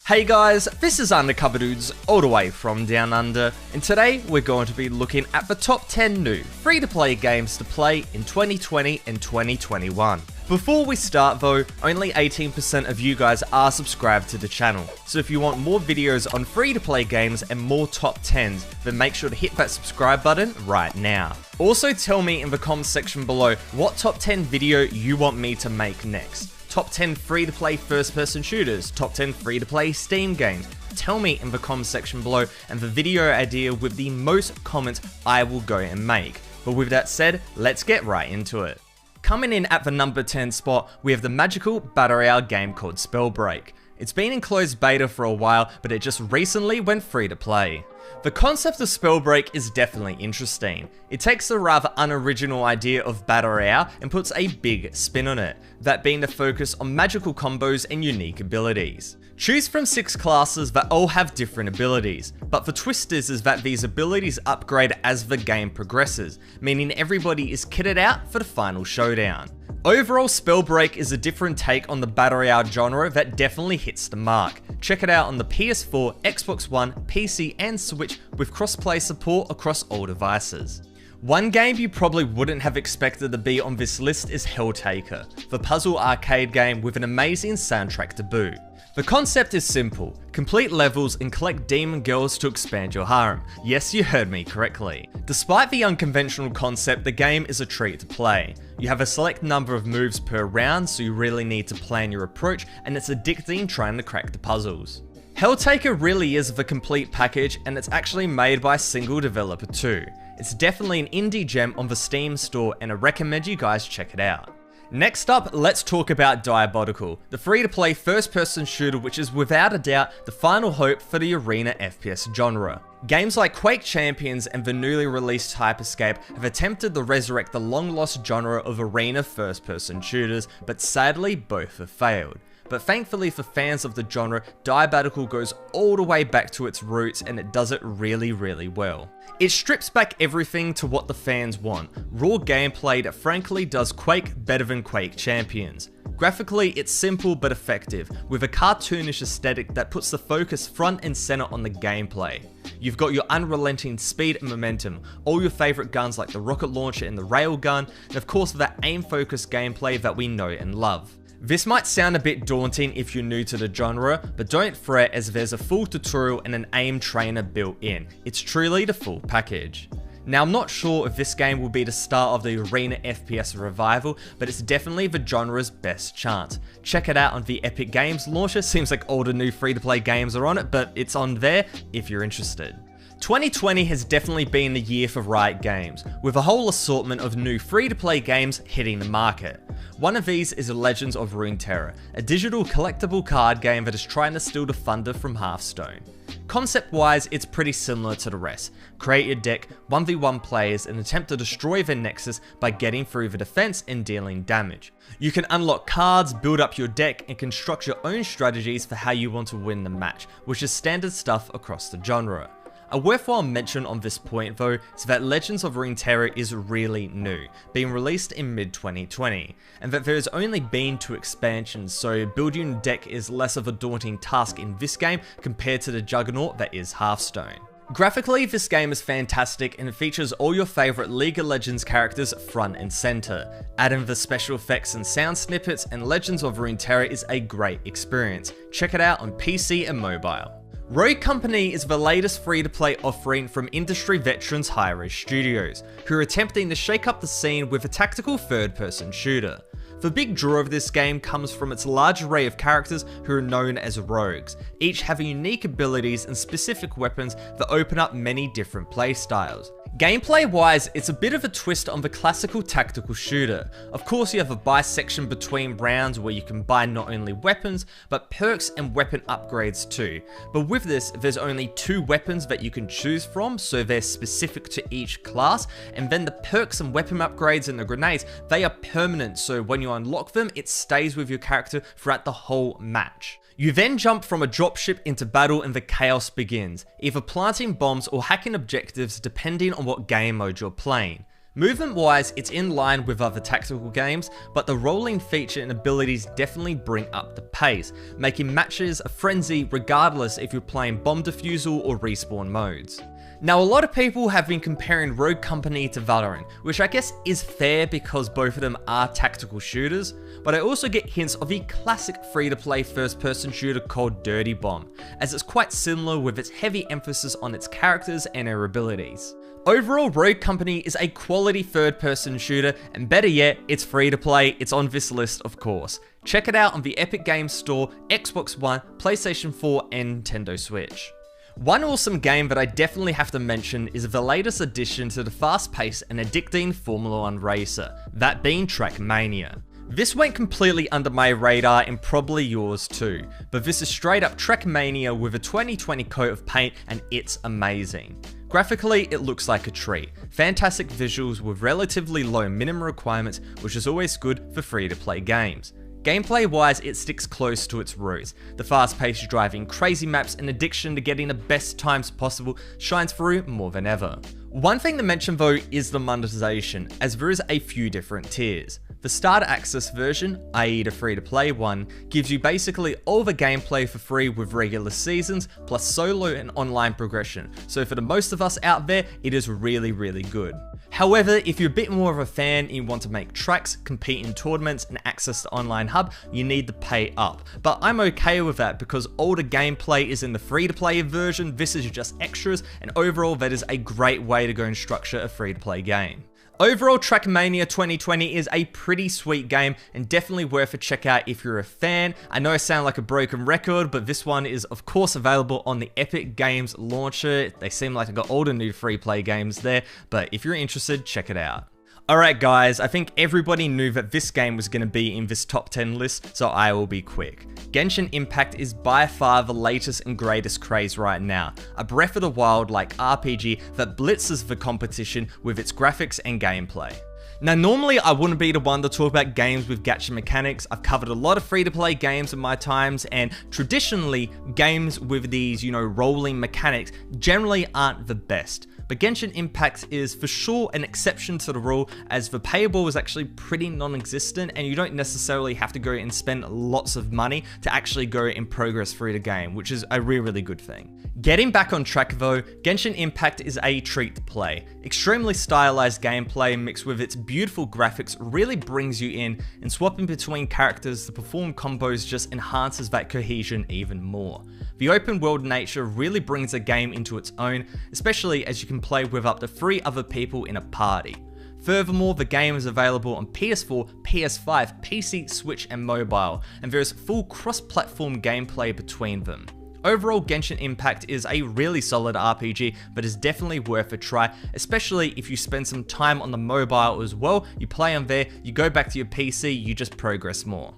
Hey guys, this is Undercover Dudes all the way from Down Under, and today we're going to be looking at the top 10 new free-to-play games to play in 2020 and 2021. Before we start though, only 18% of you guys are subscribed to the channel, so if you want more videos on free-to-play games and more top 10s, then make sure to hit that subscribe button right now. Also tell me in the comments section below what top 10 video you want me to make next. Top 10 free-to-play first-person shooters, top 10 free-to-play Steam games. Tell me in the comments section below, and the video idea with the most comments I will go and make. But with that said, let's get right into it. Coming in at the number 10 spot, we have the magical battle royale game called Spellbreak. It's been in closed beta for a while, but it just recently went free to play. The concept of Spellbreak is definitely interesting. It takes a rather unoriginal idea of battle royale and puts a big spin on it, that being the focus on magical combos and unique abilities. Choose from 6 classes that all have different abilities, but the twist is that these abilities upgrade as the game progresses, meaning everybody is kitted out for the final showdown. Overall, Spellbreak is a different take on the battle royale genre that definitely hits the mark. Check it out on the PS4, Xbox One, PC and Switch with crossplay support across all devices. One game you probably wouldn't have expected to be on this list is Helltaker, the puzzle arcade game with an amazing soundtrack to boot. The concept is simple: complete levels and collect demon girls to expand your harem. Yes, you heard me correctly. Despite the unconventional concept, the game is a treat to play. You have a select number of moves per round, so you really need to plan your approach, and it's addicting trying to crack the puzzles. Helltaker really is the complete package, and it's actually made by a single developer too. It's definitely an indie gem on the Steam store, and I recommend you guys check it out. Next up, let's talk about Diabotical, the free-to-play first-person shooter which is without a doubt the final hope for the arena FPS genre. Games like Quake Champions and the newly released Hyperscape have attempted to resurrect the long-lost genre of arena first-person shooters, but sadly both have failed. But thankfully for fans of the genre, Diabotical goes all the way back to its roots and it does it really well. It strips back everything to what the fans want, raw gameplay that frankly does Quake better than Quake Champions. Graphically, it's simple but effective, with a cartoonish aesthetic that puts the focus front and center on the gameplay. You've got your unrelenting speed and momentum, all your favorite guns like the rocket launcher and the railgun, and of course that aim-focused gameplay that we know and love. This might sound a bit daunting if you're new to the genre, but don't fret as there's a full tutorial and an aim trainer built in. It's truly the full package. Now I'm not sure if this game will be the start of the arena FPS revival, but it's definitely the genre's best chance. Check it out on the Epic Games launcher, seems like all the new free-to-play games are on it, but it's on there if you're interested. 2020 has definitely been the year for Riot Games, with a whole assortment of new free-to-play games hitting the market. One of these is Legends of Runeterra, a digital collectible card game that is trying to steal the thunder from Hearthstone. Concept-wise, it's pretty similar to the rest. Create your deck, 1v1 players, and attempt to destroy their nexus by getting through the defense and dealing damage. You can unlock cards, build up your deck, and construct your own strategies for how you want to win the match, which is standard stuff across the genre. A worthwhile mention on this point though is that Legends of Runeterra is really new, being released in mid-2020, and that there has only been 2 expansions, so building a deck is less of a daunting task in this game compared to the juggernaut that is Hearthstone. Graphically, this game is fantastic and it features all your favourite League of Legends characters front and centre. Add in the special effects and sound snippets, and Legends of Runeterra is a great experience. Check it out on PC and mobile. Rogue Company is the latest free-to-play offering from industry veterans Hi-Rez Studios, who are attempting to shake up the scene with a tactical third-person shooter. The big draw of this game comes from its large array of characters who are known as rogues, each having unique abilities and specific weapons that open up many different playstyles. Gameplay-wise, it's a bit of a twist on the classical tactical shooter. Of course, you have a buy section between rounds where you can buy not only weapons, but perks and weapon upgrades too. But with this, there's only 2 weapons that you can choose from, so they're specific to each class, and then the perks and weapon upgrades and the grenades, they are permanent, so when you unlock them, it stays with your character throughout the whole match. You then jump from a dropship into battle and the chaos begins, either planting bombs or hacking objectives depending on what game mode you're playing. Movement wise, it's in line with other tactical games, but the rolling feature and abilities definitely bring up the pace, making matches a frenzy regardless if you're playing bomb defusal or respawn modes. Now, a lot of people have been comparing Rogue Company to Valorant, which I guess is fair because both of them are tactical shooters, but I also get hints of the classic free-to-play first-person shooter called Dirty Bomb, as it's quite similar with its heavy emphasis on its characters and their abilities. Overall, Rogue Company is a quality third-person shooter, and better yet, it's free to play. It's on this list, of course. Check it out on the Epic Games Store, Xbox One, PlayStation 4, and Nintendo Switch. One awesome game that I definitely have to mention is the latest addition to the fast-paced and addicting Formula 1 racer, that being Trackmania. This went completely under my radar and probably yours too, but this is straight up Trackmania with a 2020 coat of paint and it's amazing. Graphically, it looks like a treat. Fantastic visuals with relatively low minimum requirements, which is always good for free-to-play games. Gameplay-wise, it sticks close to its roots. The fast-paced driving, crazy maps, and addiction to getting the best times possible shines through more than ever. One thing to mention though is the monetization, as there is a few different tiers. The starter access version, i.e. the free-to-play one, gives you basically all the gameplay for free with regular seasons, plus solo and online progression, so for the most of us out there, it is really good. However, if you're a bit more of a fan and you want to make tracks, compete in tournaments, and access the online hub, you need to pay up. But I'm okay with that because all the gameplay is in the free-to-play version, this is just extras, and overall that is a great way to go and structure a free-to-play game. Overall, Trackmania 2020 is a pretty sweet game and definitely worth a check out if you're a fan. I know I sound like a broken record, but this one is of course available on the Epic Games launcher. They seem like I got all the new free play games there, but if you're interested, check it out. Alright guys, I think everybody knew that this game was going to be in this top 10 list, so I will be quick. Genshin Impact is by far the latest and greatest craze right now. A Breath of the Wild-like RPG that blitzes the competition with its graphics and gameplay. Now normally I wouldn't be the one to talk about games with gacha mechanics. I've covered a lot of free-to-play games in my times, and traditionally games with these, rolling mechanics generally aren't the best. But Genshin Impact is for sure an exception to the rule, as the paywall is actually pretty non-existent and you don't necessarily have to go and spend lots of money to actually go and progress through the game, which is a really good thing. Getting back on track though, Genshin Impact is a treat to play. Extremely stylized gameplay mixed with its beautiful graphics really brings you in, and swapping between characters to perform combos just enhances that cohesion even more. The open world nature really brings the game into its own, especially as you can play with up to 3 other people in a party. Furthermore, the game is available on PS4, PS5, PC, Switch and mobile, and there is full cross-platform gameplay between them. Overall, Genshin Impact is a really solid RPG, but is definitely worth a try, especially if you spend some time on the mobile as well. You play on there, you go back to your PC, you just progress more.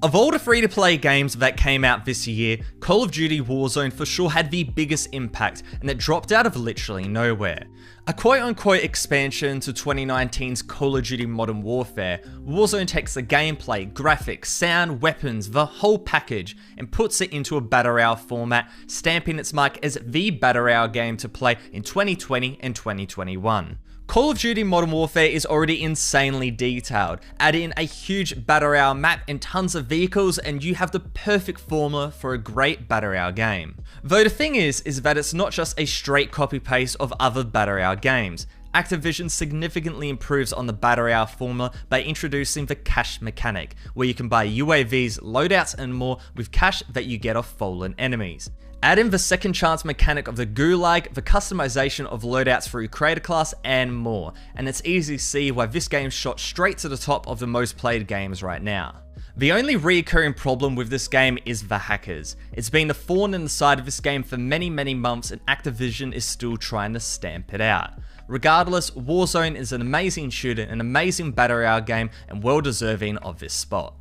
Of all the free-to-play games that came out this year, Call of Duty Warzone for sure had the biggest impact, and it dropped out of literally nowhere. A quote-unquote expansion to 2019's Call of Duty Modern Warfare, Warzone takes the gameplay, graphics, sound, weapons, the whole package, and puts it into a Battle Royale format, stamping its mark as the Battle Royale game to play in 2020 and 2021. Call of Duty Modern Warfare is already insanely detailed. Add in a huge Battle Royale map and tons of vehicles and you have the perfect formula for a great Battle Royale game. Though the thing is that it's not just a straight copy-paste of other Battle Royale games. Activision significantly improves on the Battle Royale formula by introducing the cash mechanic, where you can buy UAVs, loadouts and more with cash that you get off fallen enemies. Add in the second chance mechanic of the Gulag, the customization of loadouts through Creator Class, and more, and it's easy to see why this game shot straight to the top of the most played games right now. The only reoccurring problem with this game is the hackers. It's been the thorn in the side of this game for many months, and Activision is still trying to stamp it out. Regardless, Warzone is an amazing shooter, an amazing Battle Royale game, and well deserving of this spot.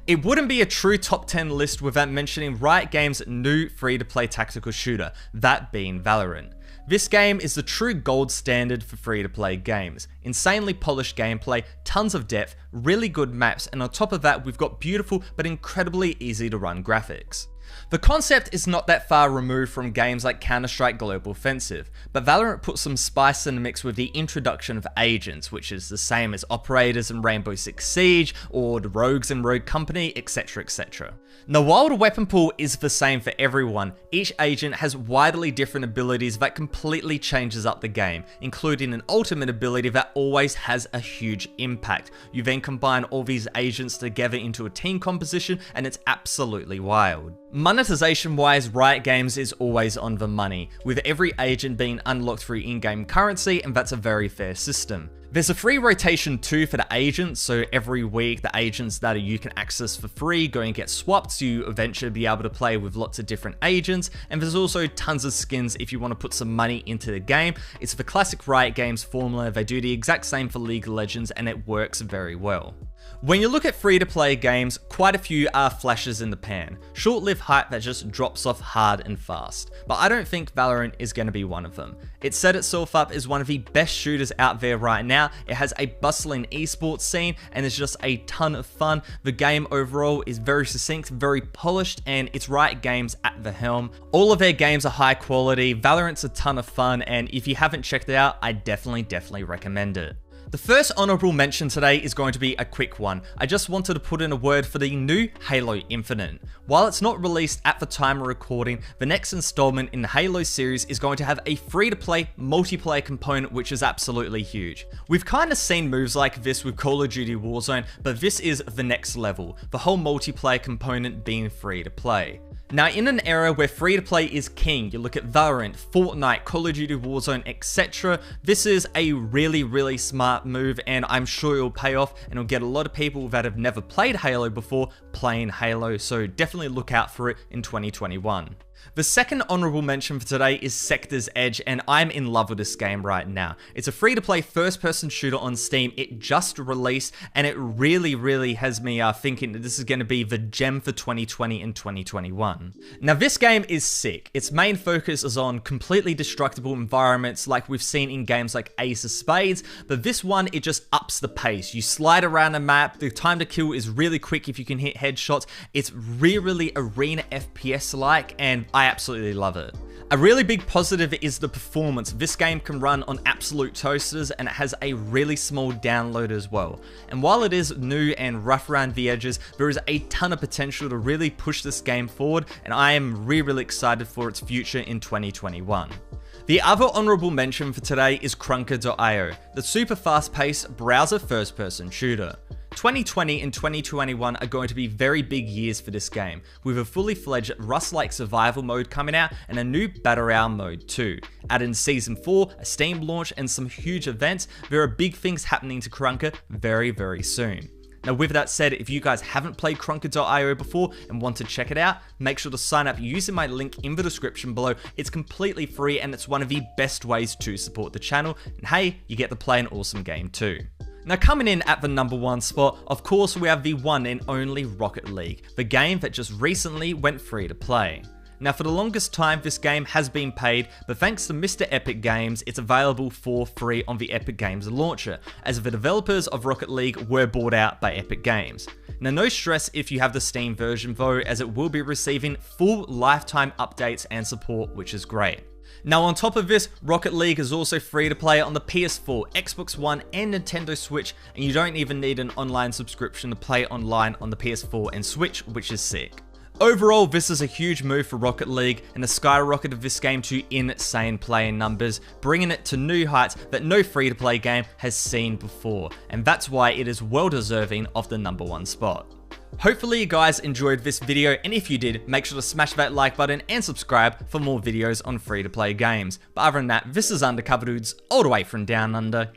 It wouldn't be a true top 10 list without mentioning Riot Games' new free-to-play tactical shooter, that being Valorant. This game is the true gold standard for free-to-play games. Insanely polished gameplay, tons of depth, really good maps, and on top of that we've got beautiful but incredibly easy to run graphics. The concept is not that far removed from games like Counter-Strike Global Offensive, but Valorant puts some spice in the mix with the introduction of agents, which is the same as operators in Rainbow Six Siege, or the rogues in Rogue Company, etc, etc. Now while the weapon pool is the same for everyone, each agent has widely different abilities that completely changes up the game, including an ultimate ability that always has a huge impact. You then combine all these agents together into a team composition and it's absolutely wild. Monetization wise, Riot Games is always on the money, with every agent being unlocked through in-game currency, and that's a very fair system. There's a free rotation too for the agents, so every week the agents that you can access for free go and get swapped, so you eventually be able to play with lots of different agents, and there's also tons of skins if you want to put some money into the game. It's the classic Riot Games formula. They do the exact same for League of Legends and it works very well. When you look at free-to-play games, quite a few are flashes in the pan, short-lived hype that just drops off hard and fast, but I don't think Valorant is going to be one of them. It set itself up as one of the best shooters out there right now. It has a bustling esports scene and it's just a ton of fun. The game overall is very succinct, very polished, and it's Riot Games at the helm. All of their games are high quality, Valorant's a ton of fun, and if you haven't checked it out, I definitely recommend it. The first honorable mention today is going to be a quick one. I just wanted to put in a word for the new Halo Infinite. While it's not released at the time of recording, the next installment in the Halo series is going to have a free-to-play multiplayer component, which is absolutely huge. We've kind of seen moves like this with Call of Duty Warzone, but this is the next level, the whole multiplayer component being free to play. Now, in an era where free-to-play is king, you look at Valorant, Fortnite, Call of Duty Warzone, etc. This is a really smart move, and I'm sure it'll pay off and it'll get a lot of people that have never played Halo before playing Halo, so definitely look out for it in 2021. The second honorable mention for today is Sector's Edge, and I'm in love with this game right now. It's a free-to-play first-person shooter on Steam. It just released, and it really has me thinking that this is going to be the gem for 2020 and 2021. Now, this game is sick. Its main focus is on completely destructible environments like we've seen in games like Ace of Spades, but this one, it just ups the pace. You slide around the map, the time to kill is really quick if you can hit headshots. It's really arena FPS-like, and I absolutely love it. A really big positive is the performance. This game can run on absolute toasters and it has a really small download as well. And while it is new and rough around the edges, there is a ton of potential to really push this game forward, and I am really excited for its future in 2021. The other honorable mention for today is Krunker.io, the super fast-paced browser first-person shooter. 2020 and 2021 are going to be very big years for this game, with a fully fledged Rust-like survival mode coming out and a new Battle Royale mode too. Add in Season 4, a Steam launch, and some huge events, there are big things happening to Krunker very soon. Now, with that said, if you guys haven't played Krunker.io before and want to check it out, make sure to sign up using my link in the description below. It's completely free and it's one of the best ways to support the channel. And hey, you get to play an awesome game too. Now, coming in at the number 1 spot, of course, we have the one and only Rocket League, the game that just recently went free to play. Now, for the longest time, this game has been paid, but thanks to Mr. Epic Games, it's available for free on the Epic Games launcher, as the developers of Rocket League were bought out by Epic Games. Now, no stress if you have the Steam version though, as it will be receiving full lifetime updates and support, which is great. Now, on top of this, Rocket League is also free to play on the PS4, Xbox One, and Nintendo Switch, and you don't even need an online subscription to play online on the PS4 and Switch, which is sick. Overall, this is a huge move for Rocket League and a skyrocket of this game to insane playing numbers, bringing it to new heights that no free-to-play game has seen before, and that's why it is well deserving of the number 1 spot. Hopefully you guys enjoyed this video, and if you did, make sure to smash that like button and subscribe for more videos on free-to-play games. But other than that, this is Undercover Dudes, all the way from down under.